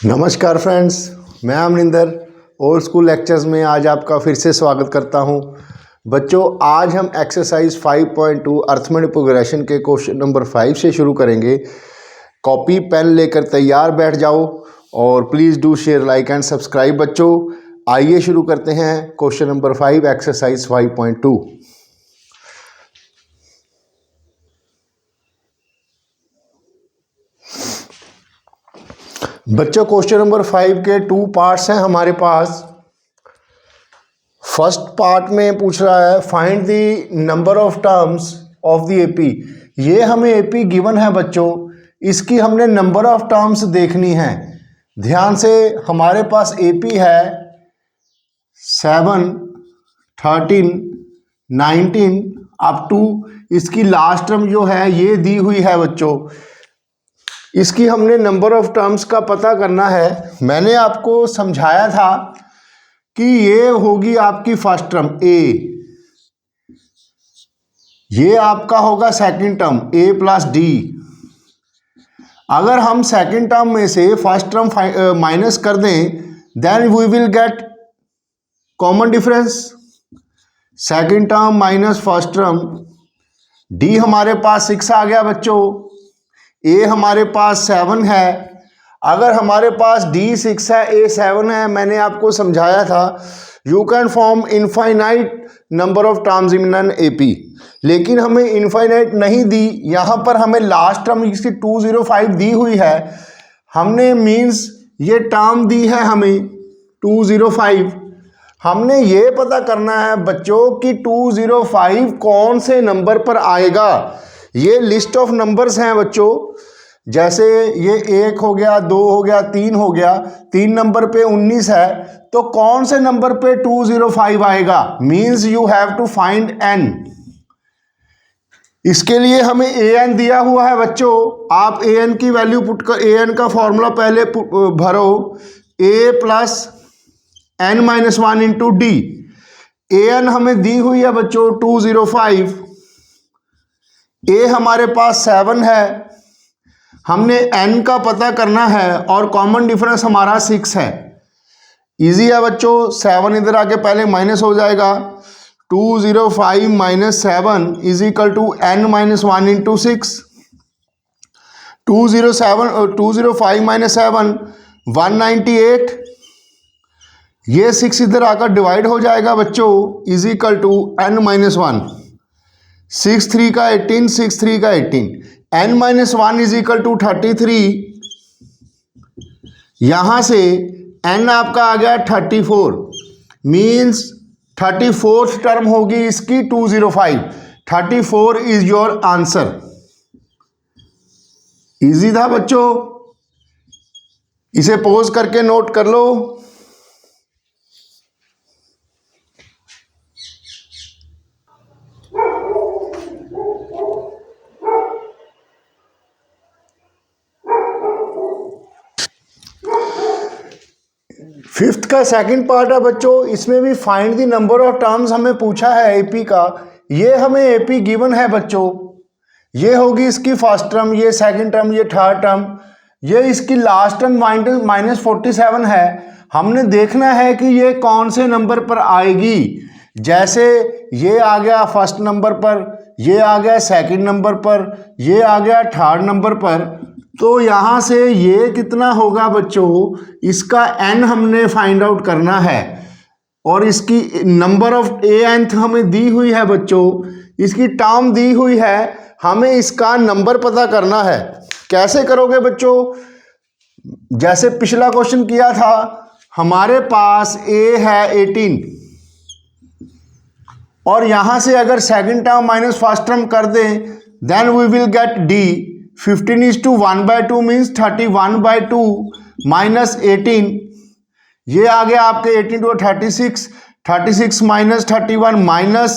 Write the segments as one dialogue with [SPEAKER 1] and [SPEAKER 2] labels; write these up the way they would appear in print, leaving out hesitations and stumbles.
[SPEAKER 1] नमस्कार फ्रेंड्स, मैं Amarinder old school lectures में आज आपका फिर से स्वागत करता हूं। बच्चों, आज हम एक्सरसाइज 5.2 अर्थमेटिक प्रोग्रेशन के क्वेश्चन नंबर 5 से शुरू करेंगे। कॉपी पेन लेकर तैयार बैठ जाओ और please do share, like and subscribe. बच्चों, आइए शुरू करते हैं क्वेश्चन नंबर 5 एक्सरसाइज 5.2। बच्चों, क्वेश्चन नंबर 5 के 2 पार्ट्स हैं हमारे पास। फर्स्ट पार्ट में पूछ रहा है find the number of terms of the AP. ये हमें एपी गिवन है बच्चों, इसकी हमने नंबर ऑफ टर्म्स देखनी है। ध्यान से, हमारे पास एपी है 7, 13, 19 अप टू इसकी लास्ट टर्म जो है ये दी हुई है बच्चों। इसकी हमने नंबर ऑफ टर्म्स का पता करना है। मैंने आपको समझाया था कि ये होगी आपकी फर्स्ट टर्म ए, ये आपका होगा सेकंड टर्म ए प्लस डी। अगर हम सेकंड टर्म में से फर्स्ट टर्म माइनस कर दें then we will get common difference. Second term minus first term, d हमारे पास 6 आ गया बच्चों, ए हमारे पास 7 है। अगर हमारे पास डी 6 है, ए 7 है, मैंने आपको समझाया था you can form infinite number of terms in an AP. लेकिन हमें इनफाइनाइट नहीं दी, यहाँ पर हमें लास्ट टर्म इसकी 205 दी हुई है। हमने मीन्स ये टर्म दी है हमें 205। हमने ये पता करना है बच्चों कि 205 कौन से नंबर पर आएगा। ये लिस्ट ऑफ नंबर्स हैं बच्चों, जैसे ये 1 हो गया, 2 हो गया, 3 हो गया। 3 नंबर पे 19 है, तो कौन से नंबर पे 205 आएगा? Means you have to find n. इसके लिए हमें ए एन दिया हुआ है बच्चों। आप ए एन की वैल्यू पुट कर, ए एन का फॉर्मूला पहले भरो, A plus N minus 1 into D. A N हमें दी हुई है बच्चों 205, ए हमारे पास 7 है, हमने n का पता करना है और कॉमन डिफरेंस हमारा 6 है। इजी है बच्चों, 7 इधर आके पहले माइनस हो जाएगा। 205 minus 7 is equal to n minus 1 into 6। 205 minus 7 198, ये 6 इधर आकर डिवाइड हो जाएगा बच्चों, is equal to n minus 1। 6 3 का 18, 6 3 का 18, n minus 1 is equal to 33। यहां से n आपका आ गया 34, मीन्स 34th टर्म होगी इसकी 205। 34 इज योर आंसर। इजी था बच्चों, इसे पॉज करके नोट कर लो। फिफ्थ का सेकंड पार्ट है बच्चों, इसमें भी find the number of terms हमें पूछा है एपी का। ये हमें एपी गिवन है बच्चों, ये होगी इसकी फर्स्ट टर्म, ये सेकंड टर्म, ये थर्ड टर्म, ये इसकी लास्ट टर्म माइनस 47 है। हमने देखना है कि ये कौन से नंबर पर आएगी। जैसे ये आ गया फर्स्ट नंबर पर, ये आ गया सेकंड नंबर पर, ये आ गया थर्ड नंबर पर, तो यहाँ से ये कितना होगा बच्चों, इसका n हमने फाइंड आउट करना है। और इसकी नंबर ऑफ ए एंथ हमें दी हुई है बच्चों, इसकी टर्म दी हुई है, हमें इसका नंबर पता करना है। कैसे करोगे बच्चों? जैसे पिछला क्वेश्चन किया था, हमारे पास a है 18 और यहां से अगर second term minus first term कर दें then we will get d। 15 is to 1/2 means 31/2 minus 18, ये आ गया आपके 18 to 36, 36 माइनस 31 माइनस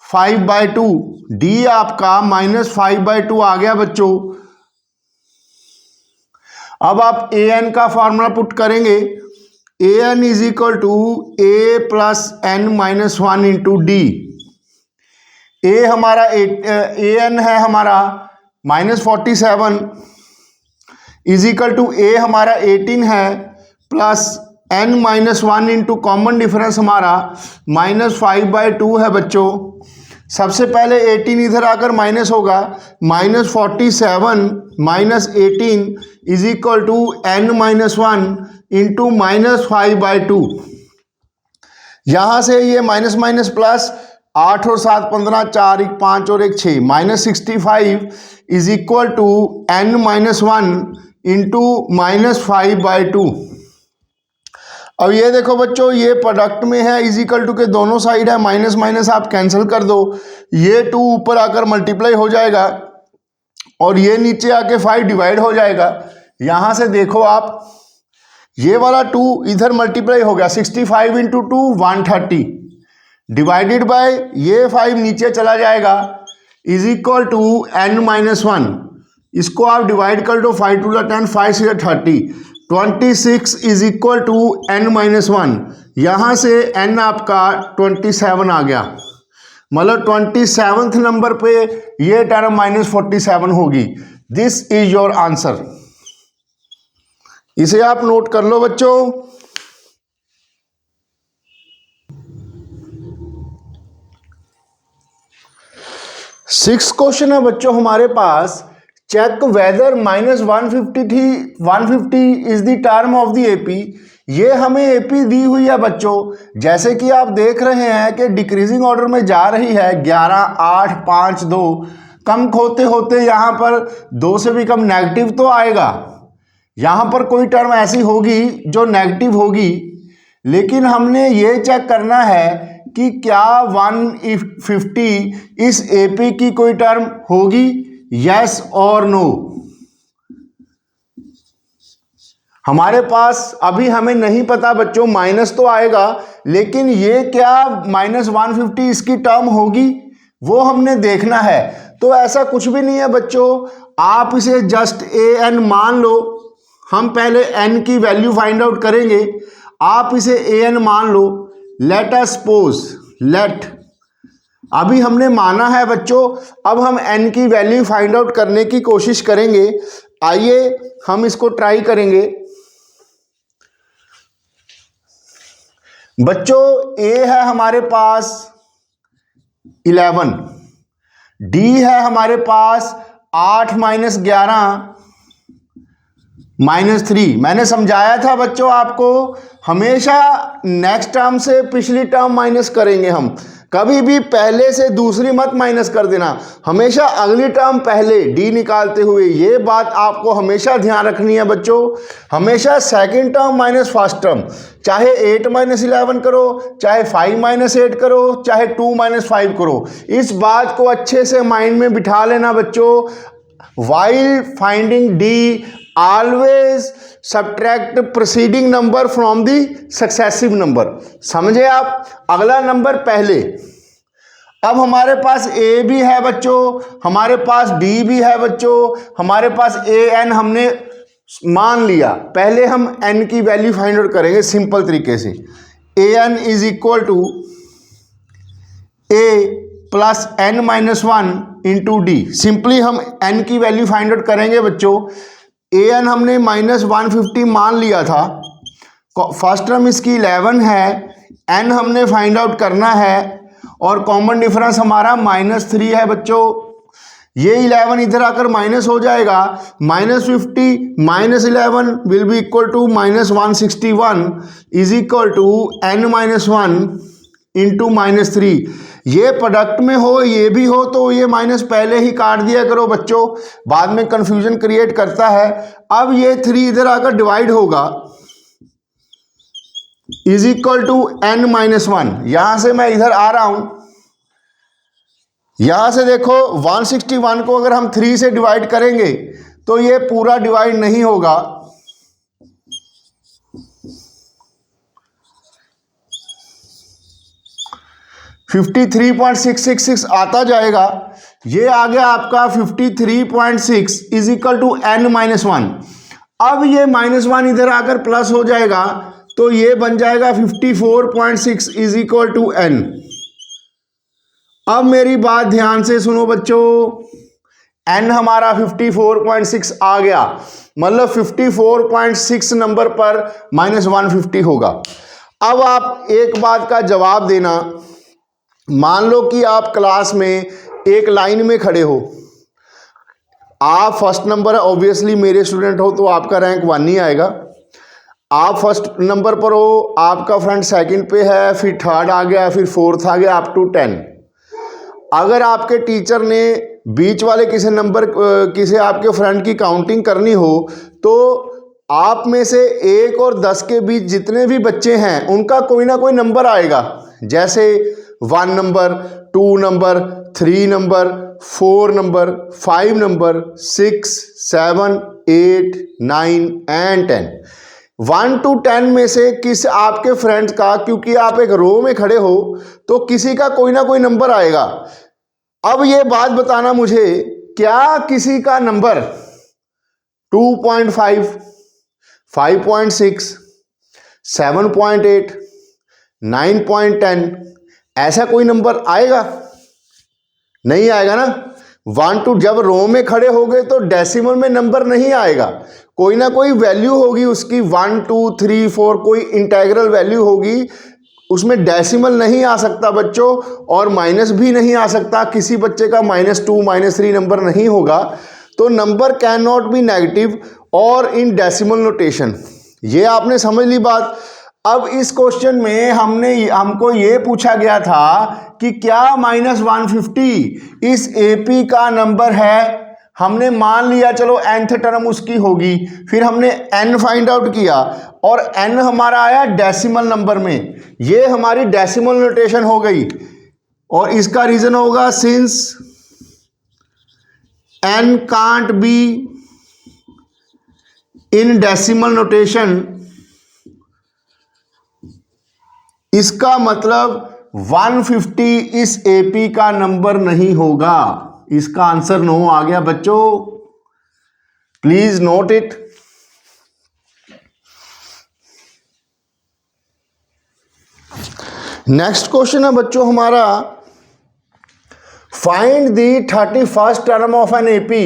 [SPEAKER 1] 5/2, डी आपका माइनस 5/2 आ गया बच्चों। अब आप ए एन का फॉर्मूला पुट करेंगे, a n is equal to A plus N minus 1 into D. A हमारा ए एन है हमारा -47, इज इक्वल टू ए हमारा 18 है plus n-1 into common difference हमारा -5/2 है बच्चों। सबसे पहले 18 इधर आकर माइनस होगा, -47 minus 18 is equal to n-1 into -5/2। यहाँ से ये माइनस माइनस प्लस, 8 और 7 15, 4 1 5 और 1 6, -65 is equal to n-1 into -5/2। अब ये देखो बच्चों, ये प्रोडक्ट में है, इज इक्वल टू के दोनों साइड है, माइनस माइनस आप कैंसिल कर दो, ये 2 ऊपर आकर मल्टीप्लाई हो जाएगा और ये नीचे आके 5 डिवाइड हो जाएगा। यहाँ से देखो आप, ये वाला 2 इधर मल्टीप्लाई हो गया, 65 इंटू 2 130 डिवाइडेड बाय ये 5 नीचे चला जाएगा, इज इक्वल टू n-1। इसको आप डिवाइड कर दो, 5 2 10, 5 6 30, 26 इज इक्वल टू n-1। यहाँ से n आपका 27 आ गया, मतलब 27th नंबर पे ये टर्म -47 होगी। This is your answer. इसे आप नोट कर लो बच्चों। सिक्स क्वेश्चन है बच्चों हमारे पास, check whether -150 is the term of the AP. ये हमें एपी दी हुई है बच्चों, जैसे कि आप देख रहे हैं कि डिक्रीजिंग ऑर्डर में जा रही है, 11 8 5 2, कम होते होते यहाँ पर 2 से भी कम नेगेटिव तो आएगा। यहाँ पर कोई टर्म ऐसी होगी जो नेगेटिव होगी, लेकिन हमने ये चेक करना है कि क्या 150 इस एपी की कोई टर्म होगी, यस और नो। हमारे पास अभी हमें नहीं पता बच्चों, माइनस तो आएगा, लेकिन ये क्या -150 इसकी टर्म होगी, वो हमने देखना है। तो ऐसा कुछ भी नहीं है बच्चों, आप इसे जस्ट an मान लो। हम पहले n की वैल्यू फाइंड आउट करेंगे, आप इसे an मान लो। लेट अस सपोज, लेट, अभी हमने माना है बच्चों, अब हम n की वैल्यू फाइंड आउट करने की कोशिश करेंगे। आइए हम इसको ट्राई करेंगे बच्चों। a है हमारे पास 11, d है हमारे पास 8 - 11 -3। मैंने समझाया था बच्चों आपको, हमेशा नेक्स्ट टर्म से पिछली टर्म माइनस करेंगे हम, कभी भी पहले से दूसरी मत माइनस कर देना, हमेशा अगली टर्म पहले डी निकालते हुए। ये बात आपको हमेशा ध्यान रखनी है बच्चों, हमेशा second term minus first term, चाहे 8 - 11 करो, चाहे 5 - 8 करो, चाहे 2 - 5 करो। इस बात को अच्छे से माइंड में बिठा लेना बच्चों। while finding D always subtract preceding number from the successive number। समझे आप, अगला नंबर पहले। अब हमारे पास A भी है बच्चों, हमारे पास D भी है बच्चों, हमारे पास AN हमने मान लिया। पहले हम N की वैल्यू फाइंड आउट करेंगे सिंपल तरीके से। AN is equal to A plus n-1 into D. Simply हम n की वैल्यू फाइंड आउट करेंगे बच्चों। an हमने -150 मान लिया था, फर्स्ट टर्म इसकी 11 है, n हमने फाइंड आउट करना है और कॉमन डिफरेंस हमारा -3 है बच्चों। ये 11 इधर आकर माइनस हो जाएगा, -50 -11 will be equal to -161 is equal to n-1 into -3। ये प्रोडक्ट में हो, ये भी हो, तो ये माइनस पहले ही काट दिया करो बच्चों, बाद में कंफ्यूजन क्रिएट करता है। अब ये 3 इधर आकर डिवाइड होगा, इज इक्वल टू n-1। यहां से मैं इधर आ रहा हूं, यहां से देखो 161 को अगर हम 3 से डिवाइड करेंगे तो ये पूरा डिवाइड नहीं होगा, 53.666 आता जाएगा। ये आ गया आपका 53.6 इज इक्वल टू n-1। अब ये -1 इधर आकर प्लस हो जाएगा, तो ये बन जाएगा 54.6 इज इक्वल टू n। अब मेरी बात ध्यान से सुनो बच्चों, n हमारा 54.6 आ गया, मतलब 54.6 नंबर पर -150 होगा। अब आप एक बात का जवाब देना, मान लो कि आप क्लास में एक लाइन में खड़े हो, आप फर्स्ट नंबर ऑब्वियसली मेरे स्टूडेंट हो तो आपका रैंक 1 ही आएगा, आप फर्स्ट नंबर पर हो, आपका फ्रेंड सेकंड पे है, फिर थर्ड आ गया, फिर फोर्थ आ गया, अप टू 10। अगर आपके टीचर ने बीच वाले किसी आपके फ्रेंड की काउंटिंग करनी हो तो आप में से 1 और 10 के बीच जितने भी बच्चे हैं उनका कोई ना कोई नंबर आएगा, जैसे 1 number, 2 number, 3 number, 4 number, 5 number, 6, 7, 8, 9 and 10। 1 to 10 में से किस आपके फ्रेंड्स का, क्योंकि आप एक रो में खड़े हो तो किसी का कोई ना कोई नंबर आएगा। अब ये बात बताना मुझे, क्या किसी का नंबर 2.5, 5.6, 7.8, 9.10 ऐसा कोई नंबर आएगा? नहीं आएगा ना। 1 to, जब रो में खड़े हो गए तो डेसिमल में नंबर नहीं आएगा, कोई ना कोई वैल्यू होगी उसकी, 1, 2, 3, 4 कोई इंटेग्रल वैल्यू होगी, उसमें डेसिमल नहीं आ सकता बच्चों, और माइनस भी नहीं आ सकता, किसी बच्चे का -2, -3 नंबर नहीं होगा। तो number can not be negative और इन डेसिमल नोटेशन। ये आपने समझ ली बात। अब इस क्वेश्चन में हमको ये पूछा गया था कि क्या -150 इस एपी का नंबर है। हमने मान लिया चलो nth टर्म उसकी होगी, फिर हमने n फाइंड आउट किया और n हमारा आया डेसिमल नंबर में, ये हमारी डेसिमल नोटेशन हो गई। और इसका रीजन होगा since n can't be in decimal notation, इसका मतलब 150 इस एपी का नंबर नहीं होगा। इसका आंसर नो आ गया बच्चों, please note it. Next question है बच्चों हमारा, find the 31st term of an AP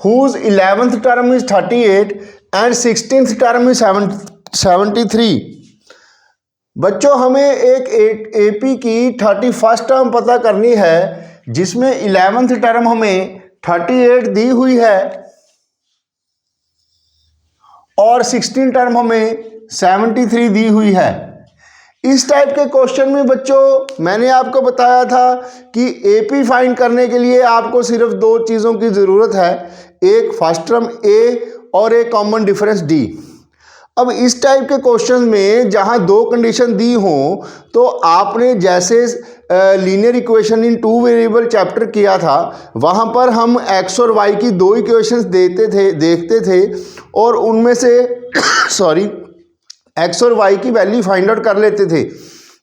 [SPEAKER 1] whose 11th term is 38 and 16th term is 73। बच्चों हमें एक एपी की 31st टर्म पता करनी है जिसमें 11th टर्म हमें 38 दी हुई है और 16 टर्म हमें 73 दी हुई है। इस टाइप के क्वेश्चन में बच्चों मैंने आपको बताया था कि एपी फाइंड करने के लिए आपको सिर्फ 2 चीज़ों की ज़रूरत है, एक फर्स्ट टर्म ए और एक कॉमन डिफरेंस डी। अब इस टाइप के क्वेश्चन में जहां 2 कंडीशन दी हों तो आपने जैसे linear equation in 2 variable chapter किया था, वहां पर हम एक्स और वाई की 2 इक्वेशंस देखते थे और उनमें से एक्स और वाई की वैल्यू फाइंड आउट कर लेते थे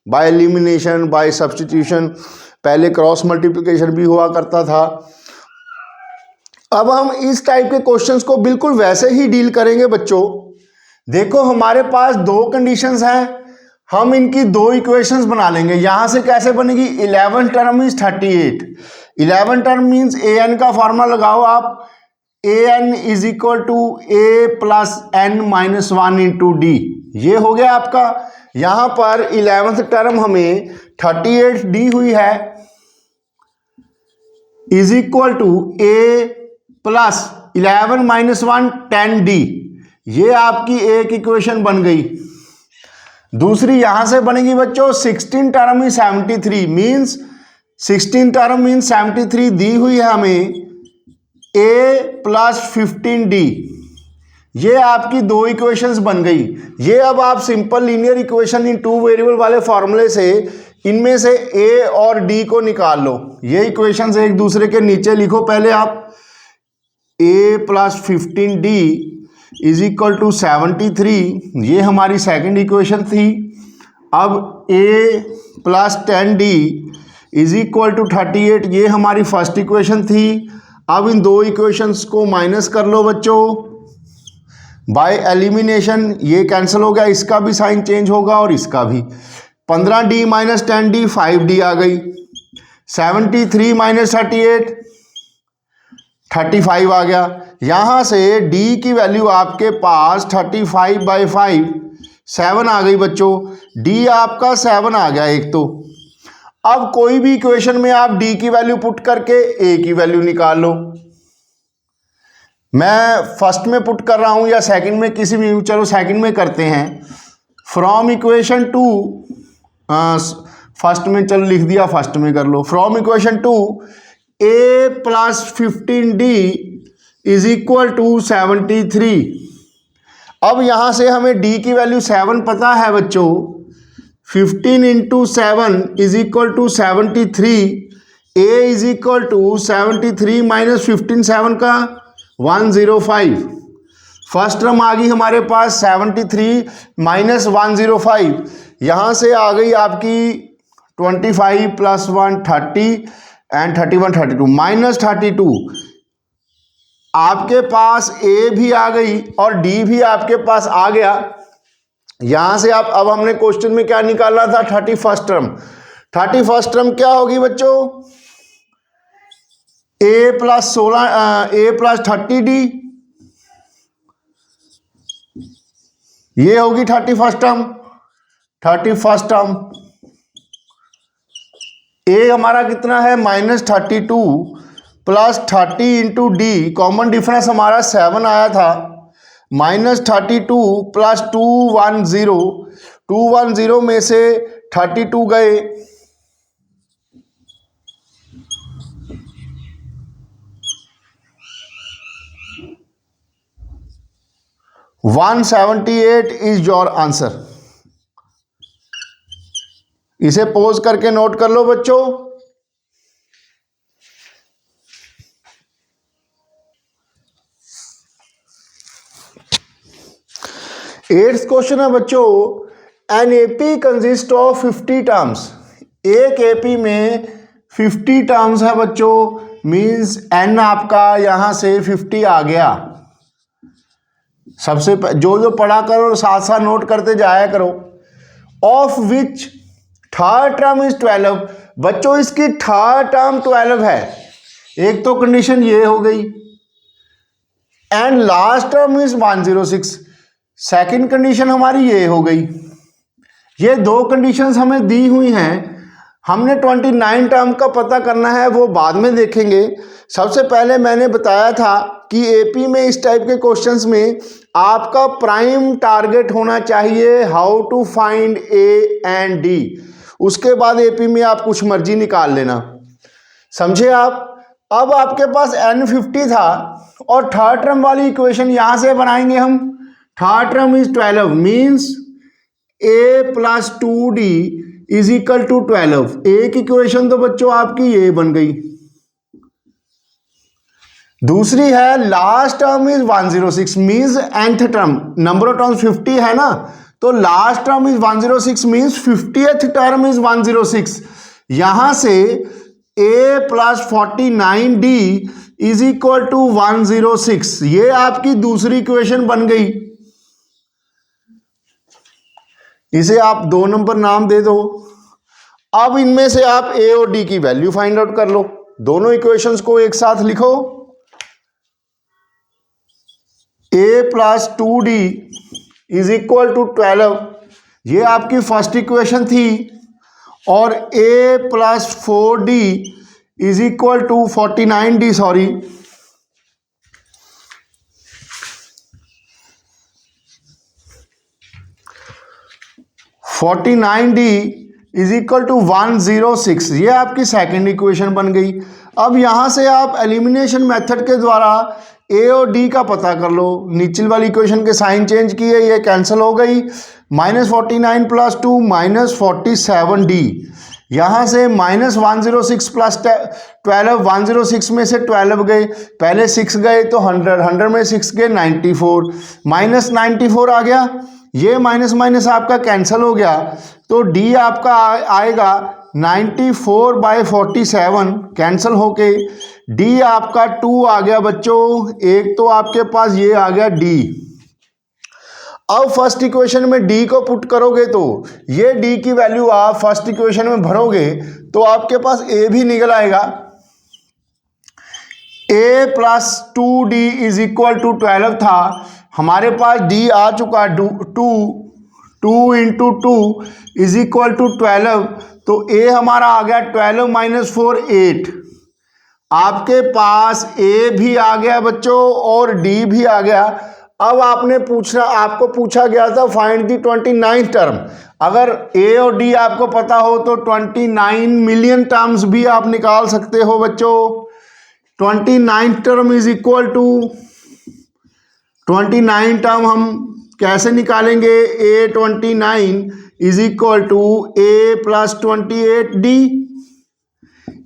[SPEAKER 1] बाय एलिमिनेशन, बाय सब्स्टिट्यूशन, पहले क्रॉस मल्टीप्लिकेशन भी हुआ करता था। अब हम इस टाइप के क्वेश्चंस को बिल्कुल वैसे ही डील करेंगे बच्चों। देखो हमारे पास 2 कंडीशंस हैं, हम इनकी 2 इक्वेशंस बना लेंगे। यहां से कैसे बनेगी, 11 term is 38, 11 term means a N का फॉर्मूला लगाओ आप, ए n is equal to A plus N minus 1 into d, ये हो गया आपका। यहां पर 11th टर्म हमें 38 दी हुई है is equal to A plus 11 minus 1 10 D, ये आपकी एक इक्वेशन बन गई। दूसरी यहां से बनेगी बच्चों 16 term is 73 means 16 term means 73 दी हुई है हमें ए प्लस 15 डी, ये आपकी 2 इक्वेशंस बन गई। ये अब आप simple linear equation in 2 variable वाले फॉर्मूले से इनमें से ए और डी को निकाल लो। ये इक्वेशंस एक दूसरे के नीचे लिखो पहले आप, a plus 15 d is equal to 73, ये हमारी सेकंड इक्वेशन थी। अब a plus 10 d is equal to 38, ये हमारी फर्स्ट इक्वेशन थी। अब इन 2 इक्वेशंस को माइनस कर लो बच्चों बाय एलिमिनेशन, ये कैंसिल हो गया, इसका भी साइन चेंज होगा और इसका भी। 15d माइनस 10d 5d आ गई, 73 माइनस 38 35 आ गया। यहाँ से d की वैल्यू आपके पास 35/5 7 आ गई बच्चों। d आपका 7 आ गया एक तो। अब कोई भी इक्वेशन में आप d की वैल्यू पुट करके a की वैल्यू निकाल लो। मैं फर्स्ट में पुट कर रहा हूं या सेकंड में, किसी भी, चलो सेकंड में करते हैं। फ्रॉम इक्वेशन टू, फर्स्ट में चलो लिख दिया, फर्स्ट में कर लो। From equation two a plus 15d is equal to 73। अब यहां से हमें d की वैल्यू 7 पता है बच्चों। 15 into 7 is equal to 73। a is equal to 73 minus 15 7 का 105। फर्स्ट टर्म आ गई हमारे पास 73 माइनस 105। यहाँ से आ गई आपकी 25 प्लस 1 30 एंड 31 32 माइनस 32। आपके पास a भी आ गई और d भी आपके पास आ गया। यहाँ से आप, अब हमने क्वेश्चन में क्या निकालना था, 31st टर्म। 31st टर्म क्या होगी बच्चों, a प्लस 30d, ये होगी 31st term. 31st term a हमारा कितना है, -32 plus 30 into D, common difference हमारा 7 आया था, -32 प्लस 210 में से 32 गए, 178 इज योर आंसर। इसे पोज करके नोट कर लो बच्चों। एट्थ क्वेश्चन है बच्चों, an AP consist of 50 terms. एक एपी में 50 टर्म्स है बच्चों, मींस एन आपका यहां से 50 आ गया। सबसे जो पढ़ा करो साथ साथ नोट करते जाया करो। Of which third term is 12। बच्चों इसकी थर्ड टर्म 12 है, एक तो कंडीशन ये हो गई। And last term is 106, second condition हमारी ये हो गई। ये दो कंडीशंस हमें दी हुई हैं। हमने 29 टर्म का पता करना है, वो बाद में देखेंगे। सबसे पहले मैंने बताया था कि एपी में इस टाइप के क्वेश्चंस में आपका प्राइम टारगेट होना चाहिए how to find A and D. उसके बाद एपी में आप कुछ मर्जी निकाल लेना, समझे आप। अब आपके पास n50 था और थर्ड टर्म वाली इक्वेशन यहां से बनाएंगे हम। Third term is 12 means a plus 2d is equal to 12। एक इक्वेशन तो बच्चों आपकी ये बन गई। दूसरी है last term is 106 means nth term, number of terms 50 है ना, तो last term is 106 means 50th term is 106। यहां से a plus 49d is equal to 106। ये आपकी दूसरी इक्वेशन बन गई। इसे आप 2 नंबर नाम दे दो। अब इनमें से आप a और d की वैल्यू फाइंड आउट कर लो। दोनों इक्वेशंस को एक साथ लिखो। a plus 2d is equal to 12, ये आपकी फर्स्ट इक्वेशन थी। और a plus 4d is equal to 49d, sorry, is equal to 106, ये आपकी सेकेंड इक्वेशन बन गई। अब यहां से आप एलिमिनेशन मेथड के द्वारा ए और डी का पता कर लो। नीचे वाली इक्वेशन के साइन चेंज किए, ये कैंसिल हो गई। -49 प्लस 2 -47d, यहाँ से -106 प्लस 12, 106 में से 12 गए, पहले 6 गए तो 100 में 6 गए 94, -94 आ गया। ये माइनस माइनस आपका कैंसिल हो गया, तो डी आपका आएगा 94/47 कैंसिल होके डी आपका 2 आ गया बच्चों। एक तो आपके पास ये आ गया डी। अब फर्स्ट इक्वेशन में डी को पुट करोगे तो ये डी की वैल्यू आप फर्स्ट इक्वेशन में भरोगे तो आपके पास ए भी निकल आएगा। a plus 2d is equal to 12 था, हमारे पास d आ चुका 2 इंटू 2 इज इक्वल टू 12, तो a हमारा आ गया 12 माइनस 4 8। आपके पास a भी आ गया बच्चों और d भी आ गया। अब आपको पूछा गया था फाइंड दी 29th टर्म। अगर a और d आपको पता हो तो 29 मिलियन टर्म्स भी आप निकाल सकते हो बच्चों। 29th term is equal to 29 term हम कैसे निकालेंगे, a29 is equal to a plus 28d।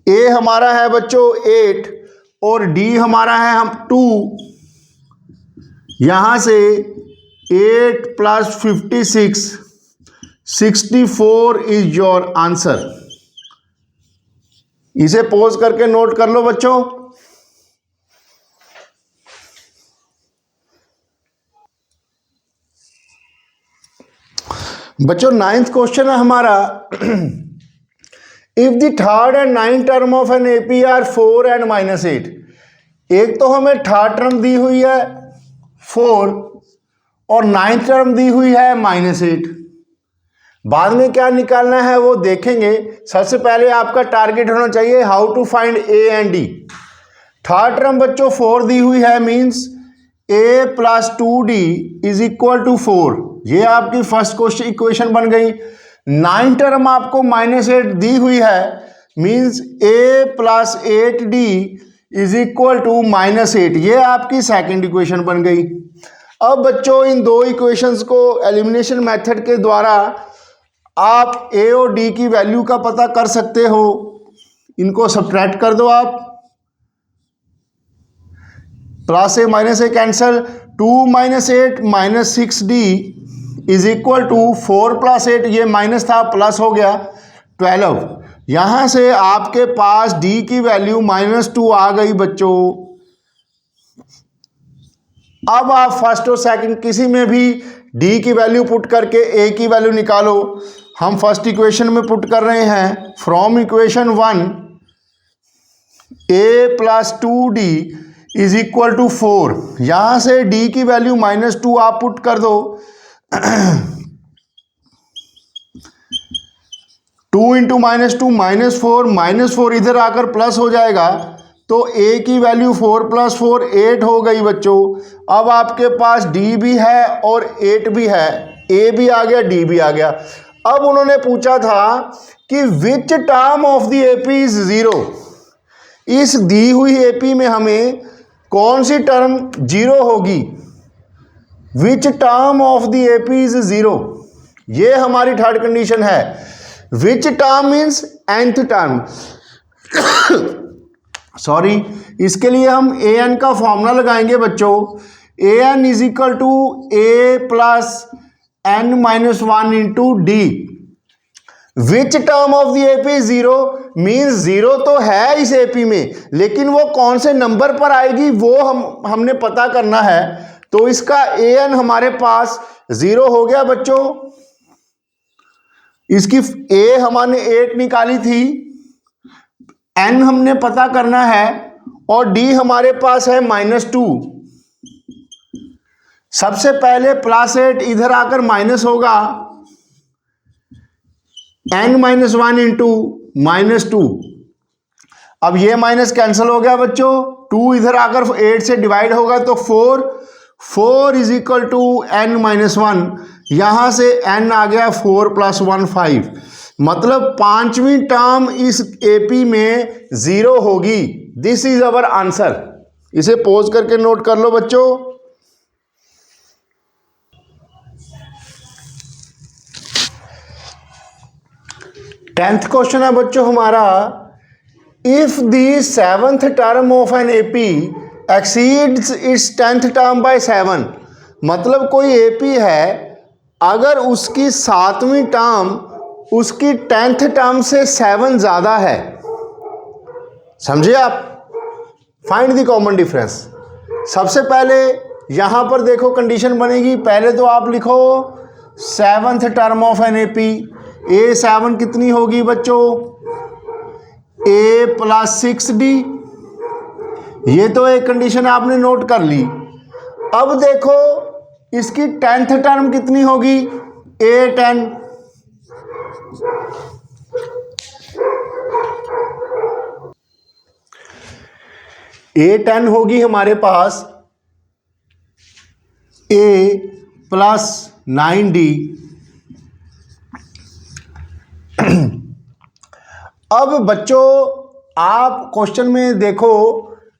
[SPEAKER 1] a हमारा है बच्चों 8 और d हमारा है हम 2, यहां से 8 प्लस 56 64 इज योर आंसर। इसे पोज करके नोट कर लो बच्चों। बच्चों 9th क्वेश्चन है हमारा, if the third and 9th term of an AP are 4 and minus 8। एक तो हमें थर्ड टर्म दी हुई है 4 और 9th टर्म दी हुई है -8। बाद में क्या निकालना है वो देखेंगे। सबसे पहले आपका टारगेट होना चाहिए how to find A and D. Third term बच्चों 4 दी हुई है, means a plus 2d is equal to 4। ये आपकी फर्स्ट क्वेश्चन इक्वेशन बन गई। 9th टर्म आपको -8 दी हुई है, means a plus 8d is equal to -8। ये आपकी सेकंड इक्वेशन बन गई। अब बच्चों इन दो इक्वेशंस को एलिमिनेशन मेथड के द्वारा आप a और d की वैल्यू का पता कर सकते हो। इनको सब्ट्रैक्ट कर दो आप, plus a minus A cancel, 2 minus 8 minus 6d is equal to 4 plus 8, ये माइनस था प्लस हो गया 12। यहां से आपके पास d की वैल्यू -2 आ गई बच्चों। अब आप फर्स्ट और सेकंड किसी में भी d की वैल्यू पुट करके a की वैल्यू निकालो। हम फर्स्ट इक्वेशन में पुट कर रहे हैं, from equation 1 a plus 2d is equal to 4। यहां से d की वैल्यू -2 आप पुट कर दो। 2 इंटू -2 -4 इधर आकर प्लस हो जाएगा, तो a की वैल्यू 4 प्लस 4 8 हो गई बच्चों। अब आपके पास d भी है और 8 भी है, a भी आ गया d भी आ गया। अब उन्होंने पूछा था कि which term of the AP is 0। इस दी हुई एपी में हमें कौन सी टर्म 0 होगी, which term of the AP is 0। ये हमारी थर्ड कंडीशन है। Which term means nth term. Sorry, इसके लिए हम an का फॉर्मूला लगाएंगे बच्चों। an is equal to a plus n-1 into D. Which term of the AP 0 means 0 तो है इस एपी में, लेकिन वो कौन से नंबर पर आएगी वो हमने पता करना है। तो इसका an हमारे पास 0 हो गया बच्चों। इसकी a हमने 8 निकाली थी, n हमने पता करना है और d हमारे पास है -2। सबसे पहले +8 इधर आकर माइनस होगा, n-1 इंटू -2। अब ये माइनस कैंसिल हो गया बच्चों, 2 इधर आकर 8 से डिवाइड होगा तो 4 इज इक्वल टू n-1। यहां से n आ गया 4 + 1 5। मतलब पांचवी टर्म इस एपी में 0 होगी। This is our answer. इसे पोज करके नोट कर लो बच्चों। टेंथ क्वेश्चन है बच्चों हमारा, if the 7th term of an AP exceeds its 10th term by 7। मतलब कोई एपी है, अगर उसकी 7वीं टर्म उसकी 10th टर्म से 7 ज्यादा है, समझे आप। Find the common difference. सबसे पहले यहां पर देखो कंडीशन बनेगी, पहले तो आप लिखो 7th term of an AP. A7 कितनी होगी बच्चों, a + 6d ये तो एक कंडीशन आपने नोट कर ली। अब देखो इसकी 10th टर्म कितनी होगी, A10। A10 होगी हमारे पास A प्लस 9D। अब बच्चों आप क्वेश्चन में देखो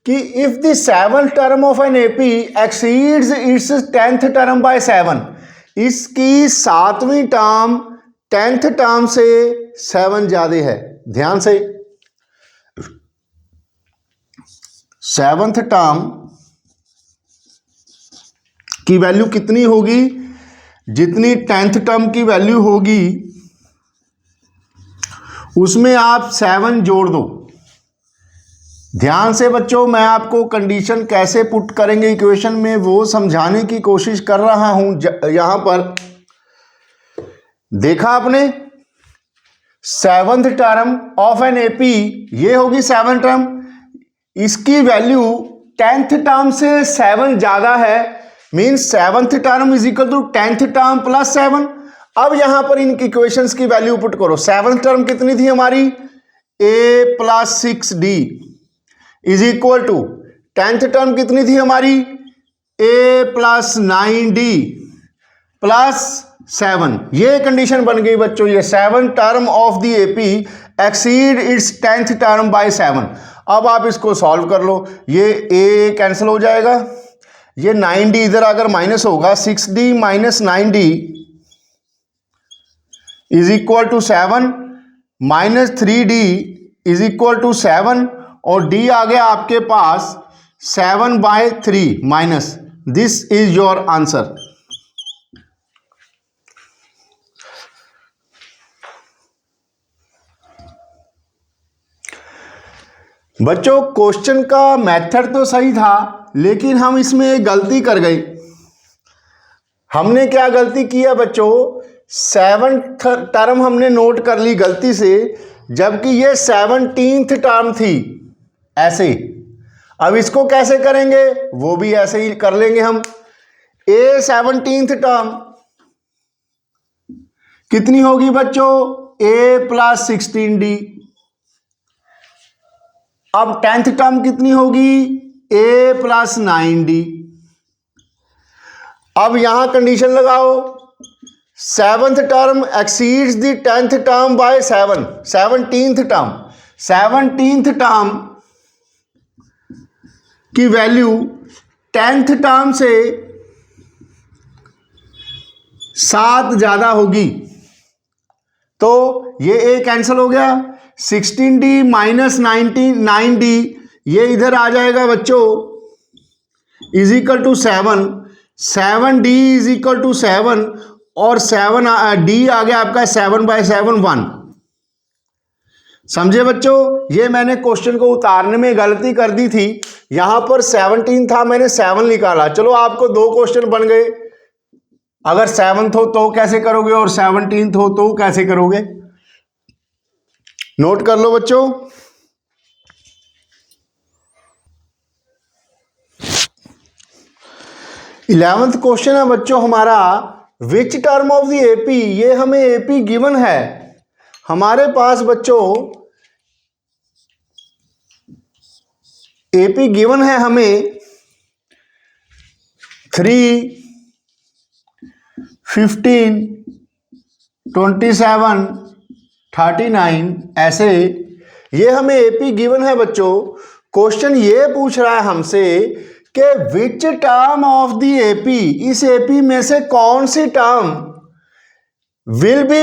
[SPEAKER 1] कि if the 7th term of an AP exceeds its 10th term by 7, इसकी 7वीं टर्म 10th टर्म से 7 ज्यादा है। ध्यान से, 7th टर्म की वैल्यू कितनी होगी, जितनी 10th टर्म की वैल्यू होगी उसमें आप 7 जोड़ दो। ध्यान से बच्चों, मैं आपको कंडीशन कैसे पुट करेंगे इक्वेशन में वो समझाने की कोशिश कर रहा हूं। यहां पर देखा आपने 7th term of an AP, ये होगी 7th टर्म, इसकी वैल्यू 10th टर्म से 7 ज्यादा है, means 7th term is equal to 10th term plus 7। अब यहां पर इन इक्वेशंस की वैल्यू पुट करो। 7th टर्म कितनी थी हमारी, A plus 6D is equal to 10th term कितनी थी हमारी, A प्लस 9D प्लस 7। ये कंडीशन बन गई बच्चों, ये 7th term of the AP exceed it's 10th term by 7। अब आप इसको सॉल्व कर लो, ये A कैंसिल हो जाएगा, ये 9D इधर अगर माइनस होगा, 6D minus 9D is equal to 7, minus 3D is equal to 7, और D आ गया आपके पास 7/3 minus. This is your answer. बच्चों क्वेश्चन का मेथड तो सही था, लेकिन हम इसमें एक गलती कर गए। हमने क्या गलती किया बच्चों, 7th टर्म हमने नोट कर ली गलती से, जबकि ये 17th टर्म थी ऐसे। अब इसको कैसे करेंगे, वो भी ऐसे ही कर लेंगे हम। A 17th टर्म कितनी होगी बच्चों, A प्लस 16D। अब 10th टर्म कितनी होगी, A प्लस 9D। अब यहां कंडीशन लगाओ, 7th term exceeds the 10th term by 7। 17th term, 17th term की वैल्यू 10th टर्म से 7 ज्यादा होगी, तो ये A कैंसिल हो गया, 16D माइनस 9D ये इधर आ जाएगा बच्चों, is equal to 7, 7D is equal to 7, और 7D आ गया आपका 7/7 1। समझे बच्चों, ये मैंने क्वेश्चन को उतारने में गलती कर दी थी। यहां पर 17 था, मैंने 7 निकाला। चलो आपको 2 क्वेश्चन बन गए। अगर 7th हो तो कैसे करोगे, और 17th हो तो कैसे करोगे, नोट कर लो बच्चों। इलेवेंथ क्वेश्चन है बच्चों हमारा, विच टर्म ऑफ द एपी, ये हमें एपी गिवन है हमारे पास बच्चों, एपी गिवन है हमें 3, 15, 27, 39 ऐसे, ये हमें एपी गिवन है बच्चों। क्वेश्चन ये पूछ रहा है हमसे कि which term of the AP, इस एपी में से कौन सी term will be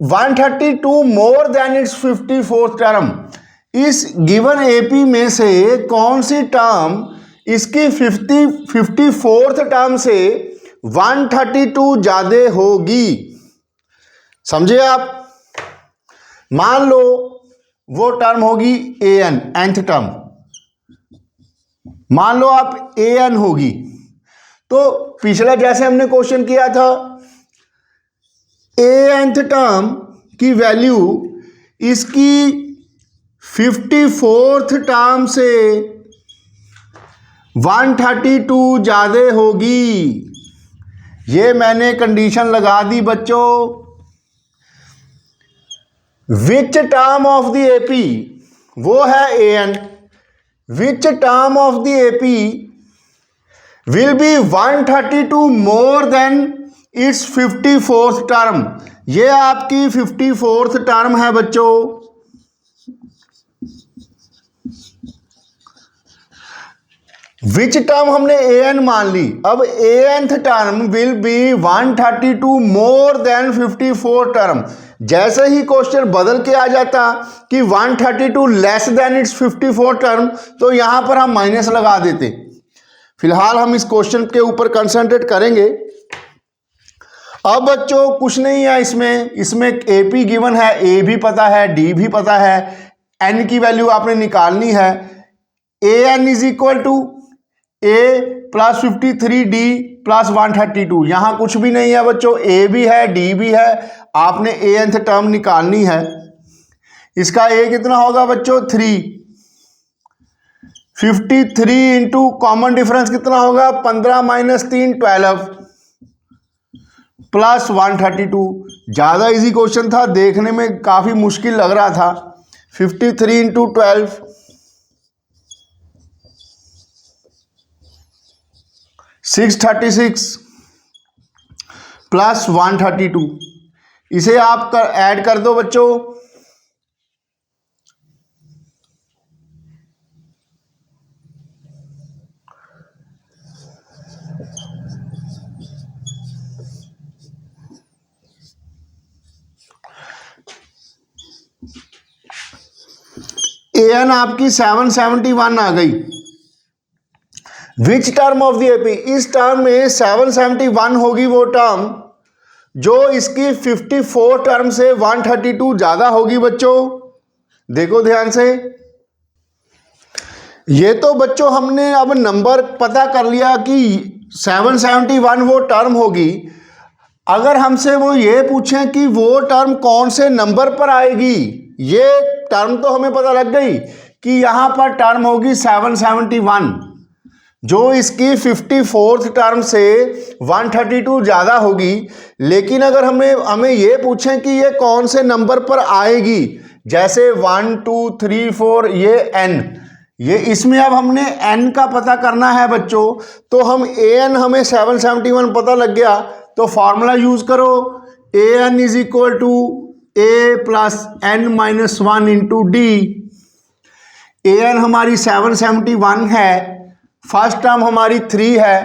[SPEAKER 1] 132 more than its 54th term. इस गिवन एपी में से कौन सी टर्म इसकी 54th टर्म से 132 ज्यादा होगी। समझे आप, मान लो वो टर्म होगी an, nth टर्म, मान लो आप an होगी, तो पिछला जैसे हमने क्वेश्चन किया था, nth टर्म की वैल्यू इसकी 54th टर्म से 132 ज़्यादा होगी, ये मैंने कंडीशन लगा दी बच्चों। विच टर्म ऑफ द एपी, वो है an, which term of the AP will be 132 more than its 54th term, ये आपकी 54th टर्म है बच्चों। विच टर्म हमने an मान ली, अब anth term will be 132 more then 54 term. जैसे ही क्वेश्चन बदल के आ जाता कि 132 लेस देन इट्स 54 टर्म, तो यहां पर हम माइनस लगा देते। फिलहाल हम इस क्वेश्चन के ऊपर कंसंट्रेट करेंगे। अब बच्चों कुछ नहीं है इसमें एपी गिवन है, ए भी पता है, डी भी पता है, एन की वैल्यू आपने निकालनी है। A n is equal to A plus 53 d plus 132, यहां कुछ भी नहीं है बच्चों, ए भी है डी भी है, आपने ए एनथ टर्म निकालनी है। इसका ए कितना होगा बच्चों 3, 53 इंटू कॉमन डिफरेंस कितना होगा 15 माइनस 3 12 प्लस 132। ज़्यादा इजी क्वेश्चन था, देखने में काफ़ी मुश्किल लग रहा था। 53 इंटू 12 636 प्लस 132, इसे आप ऐड कर दो बच्चों। एन आपकी 771 आ गई। विच टर्म ऑफ द एपी, इस टर्म में 771 होगी वो टर्म जो इसकी 54 टर्म से 132 ज्यादा होगी बच्चों। देखो ध्यान से, ये तो बच्चों हमने अब नंबर पता कर लिया कि 771 वो टर्म होगी। अगर हमसे वो ये पूछें कि वो टर्म कौन से नंबर पर आएगी, ये टर्म तो हमें पता लग गई कि यहां पर टर्म होगी 771 जो इसकी 54th टर्म से 132 ज़्यादा होगी। लेकिन अगर हमें ये पूछें कि ये कौन से नंबर पर आएगी, जैसे 1 2 3 4 ये n, ये इसमें अब हमने n का पता करना है बच्चों। तो हम an हमें 771 पता लग गया, तो फॉर्मूला यूज करो, an is equal to a plus n minus 1 into D. an हमारी 771 है, फर्स्ट टर्म हमारी 3 है,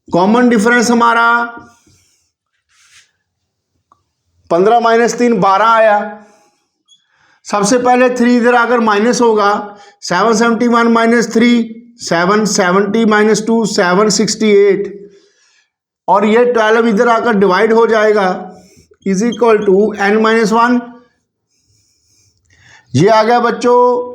[SPEAKER 1] कॉमन डिफरेंस हमारा 15 माइनस 3 12 आया। सबसे पहले 3 इधर आकर माइनस होगा, 771 माइनस 3 770 माइनस 2 768, और ये 12 इधर आकर डिवाइड हो जाएगा, is equal to n minus 1। ये आ गया बच्चों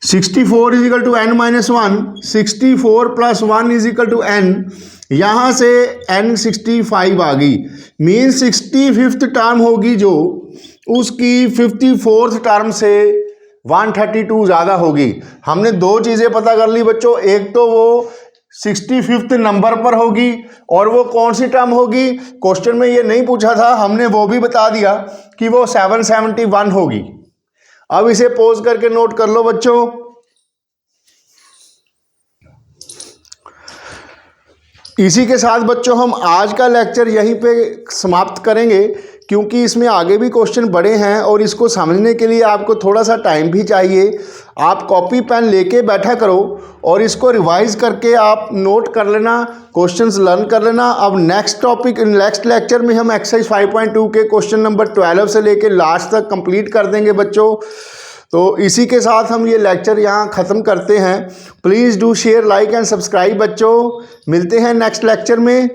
[SPEAKER 1] 64 is equal to n minus 1, 64 plus 1 is equal to n, यहां से n 65 आ गई। मीन 65th टर्म होगी जो उसकी 54th टर्म से 132 ज़्यादा होगी। हमने दो चीज़ें पता कर ली बच्चों, एक तो वो 65th नंबर पर होगी, और वो कौन सी टर्म होगी क्वेश्चन में ये नहीं पूछा था, हमने वो भी बता दिया कि वो 771 होगी। अब इसे पॉज करके नोट कर लो बच्चों। इसी के साथ बच्चों हम आज का लेक्चर यहीं पे समाप्त करेंगे, क्योंकि इसमें आगे भी क्वेश्चन बड़े हैं और इसको समझने के लिए आपको थोड़ा सा टाइम भी चाहिए। आप कॉपी पेन लेके बैठा करो और इसको रिवाइज करके आप नोट कर लेना, क्वेश्चंस लर्न कर लेना। अब नेक्स्ट लेक्चर में हम एक्सरसाइज 5.2 के क्वेश्चन नंबर 12 से लेके लास्ट तक कंप्लीट कर देंगे बच्चों। तो इसी के साथ हम ये लेक्चर यहाँ ख़त्म करते हैं। Please do share, like and subscribe बच्चों। मिलते हैं नेक्स्ट लेक्चर में।